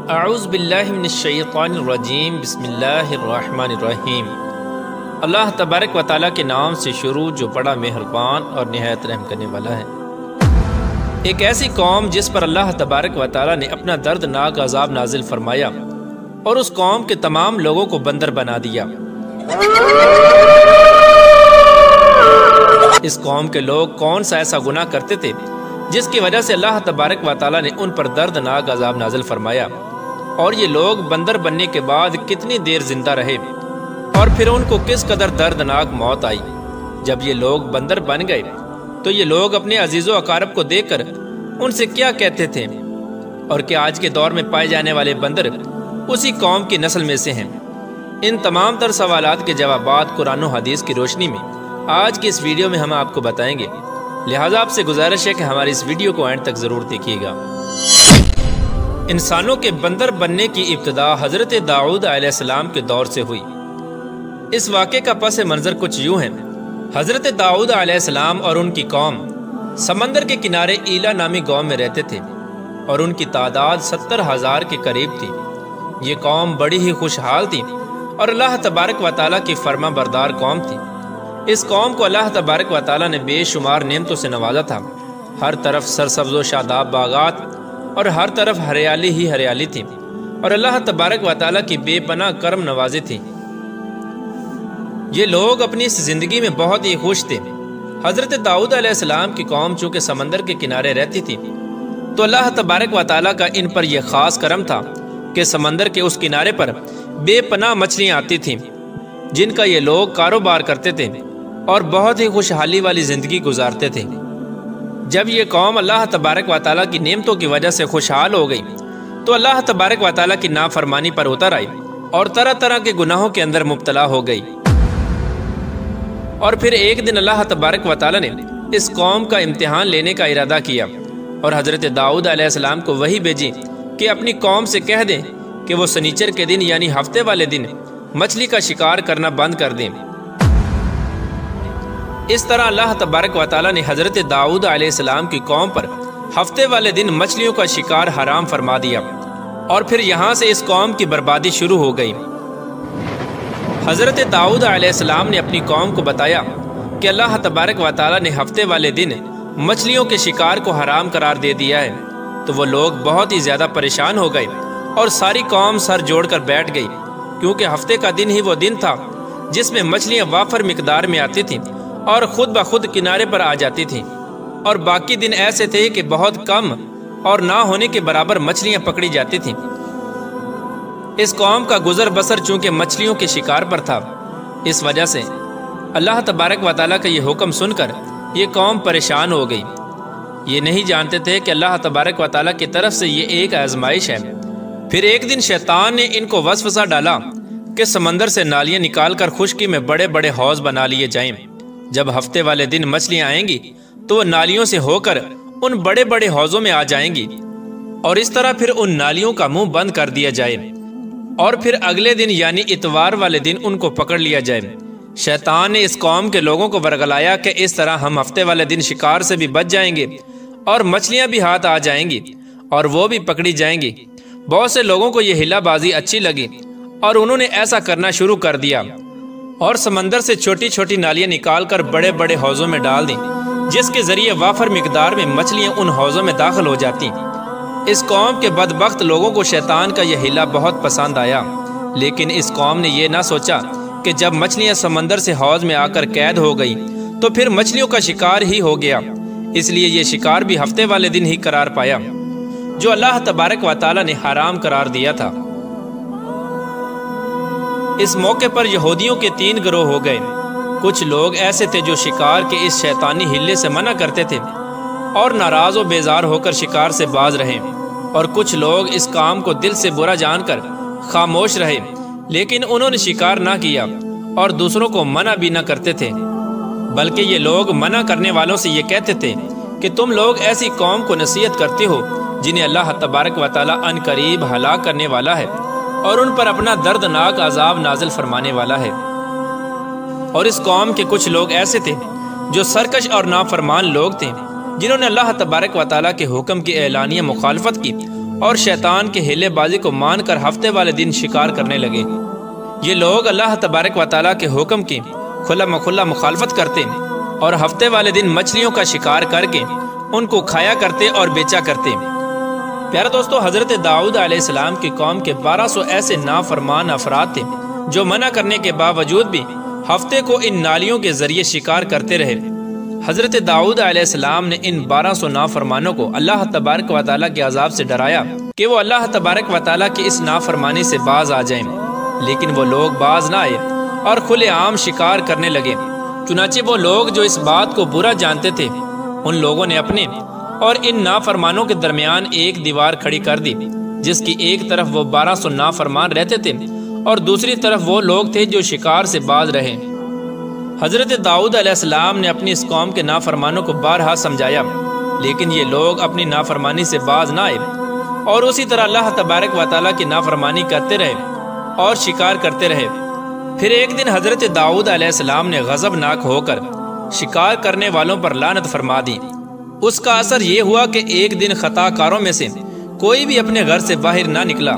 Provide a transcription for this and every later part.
اعوذ باللہ من الشیطان الرجیم بسم اللہ الرحمن الرحیم۔ اللہ تبارک و تعالیٰ کے نام سے شروع جو بڑا مہربان اور نہایت رحم کرنے والا ہے۔ ایک ایسی قوم جس پر اللہ تبارک و تعالیٰ نے اپنا دردناک عذاب نازل فرمایا اور اس قوم کے تمام لوگوں کو بندر بنا دیا۔ اس قوم کے لوگ کون سا ایسا گناہ کرتے تھے جس کی وجہ سے اللہ تبارک و تعالیٰ نے ان پر دردناک عذاب نازل فرمایا، اور یہ لوگ بندر بننے کے بعد کتنی دیر زندہ رہے اور پھر ان کو کس قدر دردناک موت آئی۔ جب یہ لوگ بندر بن گئے تو یہ لوگ اپنے عزیز و اقارب کو دیکھ کر ان سے کیا کہتے تھے، اور کیا آج کے دور میں پائے جانے والے بندر اسی قوم کی نسل میں سے ہیں؟ ان تمام تر سوالات کے جوابات قرآن و حدیث کی روشنی میں آج کی اس ویڈیو میں ہم آپ کو بتائیں گے، لہٰذا آپ سے گزارش ہے کہ ہماری اس ویڈیو کو اینڈ تک ضرور دیکھیے گا۔ انسانوں کے بندر بننے کی ابتدا حضرت داؤد علیہ السلام کے دور سے ہوئی۔ اس واقعے کا پس منظر کچھ یوں ہے۔ حضرت داؤد علیہ السلام اور ان کی قوم سمندر کے کنارے ایلا نامی گاؤں میں رہتے تھے، اور ان کی تعداد 70,000 کے قریب تھی۔ یہ قوم بڑی ہی خوشحال تھی اور اللہ تبارک و تعالیٰ کی فرما بردار قوم تھی۔ اس قوم کو اللہ تبارک و تعالیٰ نے بے شمار نعمتوں سے نوازا تھا۔ ہر طرف سرسبز و شاداب باغات اور ہر طرف ہریالی ہی ہریالی تھی، اور اللہ تبارک و تعالیٰ کی بے پناہ کرم نوازی تھی۔ یہ لوگ اپنی اس زندگی میں بہت ہی خوش تھے۔ حضرت داؤد علیہ السلام کی قوم چونکہ سمندر کے کنارے رہتی تھی تو اللہ تبارک و تعالیٰ کا ان پر یہ خاص کرم تھا کہ سمندر کے اس کنارے پر بے پناہ مچھلیاں آتی تھیں جن کا یہ لوگ کاروبار کرتے تھے اور بہت ہی خوشحالی والی زندگی گزارتے تھے۔ جب یہ قوم اللہ تبارک و تعالیٰ کی نعمتوں کی وجہ سے خوشحال ہو گئی تو اللہ تبارک و تعالیٰ کی نافرمانی پر اتر آئی اور طرح طرح کے گناہوں کے اندر مبتلا ہو گئی۔ اور پھر ایک دن اللہ تبارک و تعالیٰ نے اس قوم کا امتحان لینے کا ارادہ کیا اور حضرت داؤد علیہ السلام کو وحی بھیجی کہ اپنی قوم سے کہہ دیں کہ وہ سنیچر کے دن یعنی ہفتے والے دن مچھلی کا شکار کرنا بند کر دیں۔ اس طرح اللہ تبارک و تعالیٰ نے حضرت داؤد علیہ السلام کی قوم پر ہفتے والے دن مچھلیوں کا شکار حرام فرما دیا، اور پھر یہاں سے اس قوم کی بربادی شروع ہو گئی۔ حضرت داؤد علیہ السلام نے اپنی قوم کو بتایا کہ اللہ تبارک و تعالیٰ نے ہفتے والے دن مچھلیوں کے شکار کو حرام قرار دے دیا ہے، تو وہ لوگ بہت ہی زیادہ پریشان ہو گئے اور ساری قوم سر جوڑ کر بیٹھ گئی، کیونکہ ہفتے کا دن ہی وہ دن تھا جس میں مچھلیاں وافر مقدار میں آتی تھیں اور خود بخود کنارے پر آ جاتی تھیں، اور باقی دن ایسے تھے کہ بہت کم اور نہ ہونے کے برابر مچھلیاں پکڑی جاتی تھیں۔ اس قوم کا گزر بسر چونکہ مچھلیوں کے شکار پر تھا، اس وجہ سے اللہ تبارک و تعالیٰ کا یہ حکم سن کر یہ قوم پریشان ہو گئی۔ یہ نہیں جانتے تھے کہ اللہ تبارک و تعالیٰ کی طرف سے یہ ایک آزمائش ہے۔ پھر ایک دن شیطان نے ان کو وسوسہ ڈالا کہ سمندر سے نالیاں نکال کر خشکی میں بڑے بڑے حوض بنا لیے جائیں۔ جب ہفتے والے دن مچھلیاں آئیں گی تو وہ نالیوں سے ہو کر ان بڑے بڑے حوضوں میں آ جائیں گی، اور اس طرح پھر ان نالیوں کا منہ بند کر دیا جائے، اور پھر اگلے دن یعنی اتوار والے دن ان کو پکڑ لیا جائے۔ شیطان نے اس قوم کے لوگوں کو ورگلایا کہ اس طرح ہم ہفتے والے دن شکار سے بھی بچ جائیں گے اور مچھلیاں بھی ہاتھ آ جائیں گی اور وہ بھی پکڑی جائیں گی۔ بہت سے لوگوں کو یہ ہلا بازی اچھی لگی اور انہوں نے ایسا کرنا شروع کر دیا، اور سمندر سے چھوٹی چھوٹی نالیاں نکال کر بڑے بڑے حوضوں میں ڈال دیں، جس کے ذریعے وافر مقدار میں مچھلیاں ان حوضوں میں داخل ہو جاتی۔ اس قوم کے بدبخت لوگوں کو شیطان کا یہ ہلا بہت پسند آیا، لیکن اس قوم نے یہ نہ سوچا کہ جب مچھلیاں سمندر سے حوض میں آ کر قید ہو گئی تو پھر مچھلیوں کا شکار ہی ہو گیا۔ اس لیے یہ شکار بھی ہفتے والے دن ہی قرار پایا جو اللہ تبارک و تعالیٰ نے حرام قرار دیا تھا۔ اس موقع پر یہودیوں کے 3 گروہ ہو گئے۔ کچھ لوگ ایسے تھے جو شکار کے اس شیطانی ہلے سے منع کرتے تھے اور ناراض و بیزار ہو کر شکار سے باز رہے، اور کچھ لوگ اس کام کو دل سے برا جان کر خاموش رہے، لیکن انہوں نے شکار نہ کیا اور دوسروں کو منع بھی نہ کرتے تھے، بلکہ یہ لوگ منع کرنے والوں سے یہ کہتے تھے کہ تم لوگ ایسی قوم کو نصیحت کرتے ہو جنہیں اللہ تبارک و تعالیٰ ان قریب ہلاک کرنے والا ہے اور ان پر اپنا دردناک عذاب نازل فرمانے والا ہے۔ اور اس قوم کے کچھ لوگ ایسے تھے جو سرکش اور نافرمان لوگ تھے، جنہوں نے اللہ تبارک و تعالیٰ کے حکم کی اعلانیہ مخالفت کی اور شیطان کے ہیلے بازی کو مان کر ہفتے والے دن شکار کرنے لگے۔ یہ لوگ اللہ تبارک و تعالیٰ کے حکم کی کھلا مکھلا مخالفت کرتے اور ہفتے والے دن مچھلیوں کا شکار کر کے ان کو کھایا کرتے اور بیچا کرتے۔ پیارے دوستو، حضرت داؤد علیہ السلام کی قوم کے 1200 ایسے نافرمان افراد تھے جو منع کرنے کے باوجود بھی ہفتے کو ان نالیوں کے ذریعے شکار کرتے رہے۔ حضرت داؤد علیہ السلام نے ان 1200 نافرمانوں کو اللہ تبارک و تعالیٰ کے عذاب سے ڈرایا کہ وہ اللہ تبارک و تعالیٰ کی اس نافرمانی سے باز آ جائیں، لیکن وہ لوگ باز نہ آئے اور کھلے عام شکار کرنے لگے۔ چنانچہ وہ لوگ جو اس بات کو برا جانتے تھے، ان لوگوں نے اپنے اور ان نافرمانوں کے درمیان ایک دیوار کھڑی کر دی، جس کی ایک طرف وہ 1200 نافرمان رہتے تھے اور دوسری طرف وہ لوگ تھے جو شکار سے باز رہے۔ حضرت داؤد علیہ السلام نے اپنی اس قوم کے نافرمانوں کو بارہا سمجھایا، لیکن یہ لوگ اپنی نافرمانی سے باز نہ آئے اور اسی طرح اللہ تبارک و تعالیٰ کی نافرمانی کرتے رہے اور شکار کرتے رہے۔ پھر ایک دن حضرت داؤد علیہ السلام نے غضبناک ہو کر شکار کرنے والوں پر لعنت فرما دی۔ اس کا اثر یہ ہوا کہ ایک دن خطا کاروں میں سے کوئی بھی اپنے گھر سے باہر نہ نکلا۔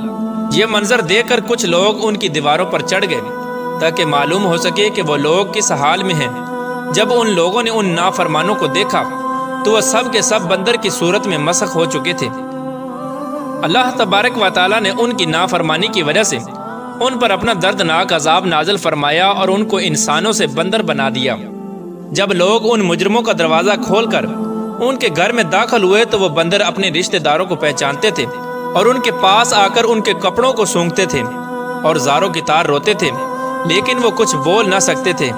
یہ منظر دیکھ کر کچھ لوگ ان کی دیواروں پر چڑھ گئے تاکہ معلوم ہو سکے کہ وہ لوگ کس حال میں ہیں۔ جب ان لوگوں نے ان نافرمانوں کو دیکھا تو وہ سب کے سب بندر کی صورت میں مسخ ہو چکے تھے۔ اللہ تبارک و تعالیٰ نے ان کی نافرمانی کی وجہ سے ان پر اپنا دردناک عذاب نازل فرمایا اور ان کو انسانوں سے بندر بنا دیا۔ جب لوگ ان مجرموں کا دروازہ کھول کر ان کے گھر میں داخل ہوئے تو وہ بندر اپنے رشتہ داروں کو پہچانتے تھے اور ان کے پاس آ کر ان کے کپڑوں کو سونگھتے تھے اور زاروں کی طرح روتے تھے، لیکن وہ کچھ بول نہ سکتے تھے۔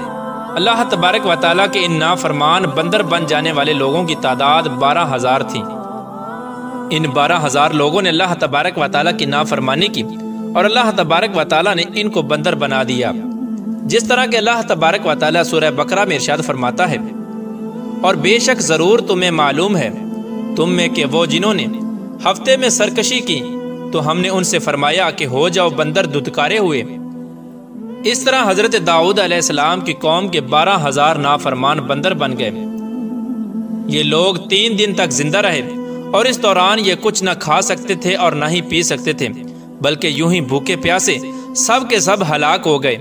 اللہ تبارک و تعالیٰ کے ان نافرمان بندر بن جانے والے لوگوں کی تعداد 12,000 تھی۔ ان 12,000 لوگوں نے اللہ تبارک و تعالیٰ کی نافرمانی کی اور اللہ تبارک و تعالیٰ نے ان کو بندر بنا دیا، جس طرح کہ اللہ تبارک و تعالیٰ سورہ بقرہ میں ارشاد فرماتا ہے، اور بے شک ضرور تمہیں معلوم ہے تم میں کہ وہ جنہوں نے ہفتے میں سرکشی کی تو ہم نے ان سے فرمایا کہ ہو جاؤ بندر دھتکارے ہوئے۔ اس طرح حضرت داؤد علیہ السلام کی قوم کے 12,000 نافرمان بندر بن گئے۔ یہ لوگ 3 دن تک زندہ رہے اور اس دوران یہ کچھ نہ کھا سکتے تھے اور نہ ہی پی سکتے تھے، بلکہ یوں ہی بھوکے پیاسے سب کے سب ہلاک ہو گئے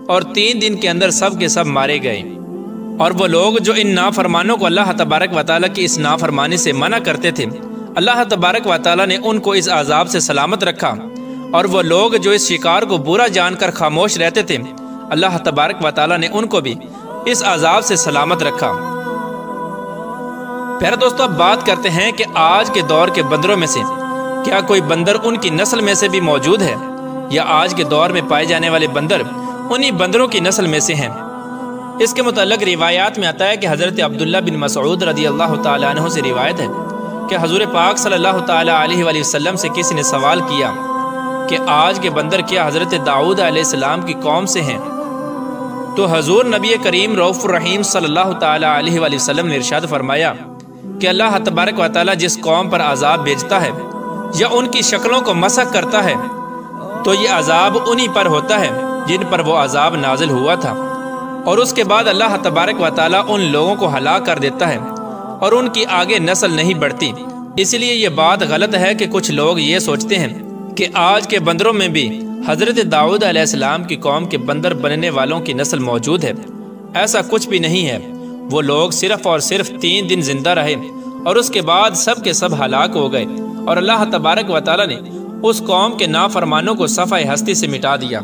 اور 3 دن کے اندر سب کے سب مارے گئے۔ اور وہ لوگ جو ان نافرمانوں کو اللہ تبارک و تعالیٰ کی اس نافرمانی سے منع کرتے تھے، اللہ تبارک و تعالیٰ نے ان کو اس عذاب سے سلامت رکھا، اور وہ لوگ جو اس شکار کو برا جان کر خاموش رہتے تھے، اللہ تبارک و تعالیٰ نے ان کو بھی اس عذاب سے سلامت رکھا۔ پیارے دوستو، اب بات کرتے ہیں کہ آج کے دور کے بندروں میں سے کیا کوئی بندر ان کی نسل میں سے بھی موجود ہے، یا آج کے دور میں پائے جانے والے بندر انہی بندروں کی نسل میں سے ہیں؟ اس کے متعلق روایات میں آتا ہے کہ حضرت عبداللہ بن مسعود رضی اللہ تعالیٰ عنہ سے روایت ہے کہ حضور پاک صلی اللہ تعالیٰ علیہ وآلہ وسلم سے کسی نے سوال کیا کہ آج کے بندر کیا حضرت داؤد علیہ السلام کی قوم سے ہیں؟ تو حضور نبی کریم رؤوف الرحیم صلی اللہ تعالیٰ علیہ وآلہ وسلم نے ارشاد فرمایا کہ اللہ تبارک و تعالیٰ جس قوم پر عذاب بھیجتا ہے یا ان کی شکلوں کو مسخ کرتا ہے تو یہ عذاب انہی پر ہوتا ہے جن پر وہ عذاب نازل ہوا تھا، اور اس کے بعد اللہ تبارک و تعالیٰ ان لوگوں کو ہلاک کر دیتا ہے اور ان کی آگے نسل نہیں بڑھتی۔ اس لیے یہ بات غلط ہے کہ کچھ لوگ یہ سوچتے ہیں کہ آج کے بندروں میں بھی حضرت داؤد علیہ السلام کی قوم کے بندر بننے والوں کی نسل موجود ہے۔ ایسا کچھ بھی نہیں ہے۔ وہ لوگ صرف اور صرف 3 دن زندہ رہے اور اس کے بعد سب کے سب ہلاک ہو گئے، اور اللہ تبارک و تعالیٰ نے اس قوم کے نافرمانوں کو صفحہ ہستی سے مٹا دیا۔